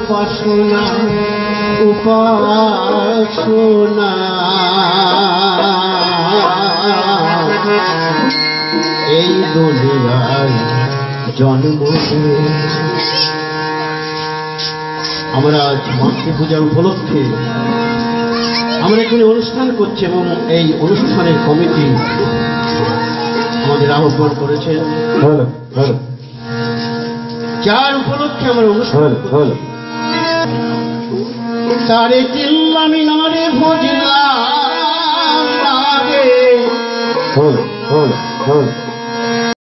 উপাসনা উপাসনা এই দুনিয়ায় জন্ম আমরা আজ মাতৃপূজা উপলক্ষে আমরা এখানে অনুষ্ঠান করছি এবং এই অনুষ্ঠানের কমিটি আমাদের আহ্বান করেছেন যার উপলক্ষে আমরা অনুষ্ঠান তারে চিল্লামি নারে ভজলা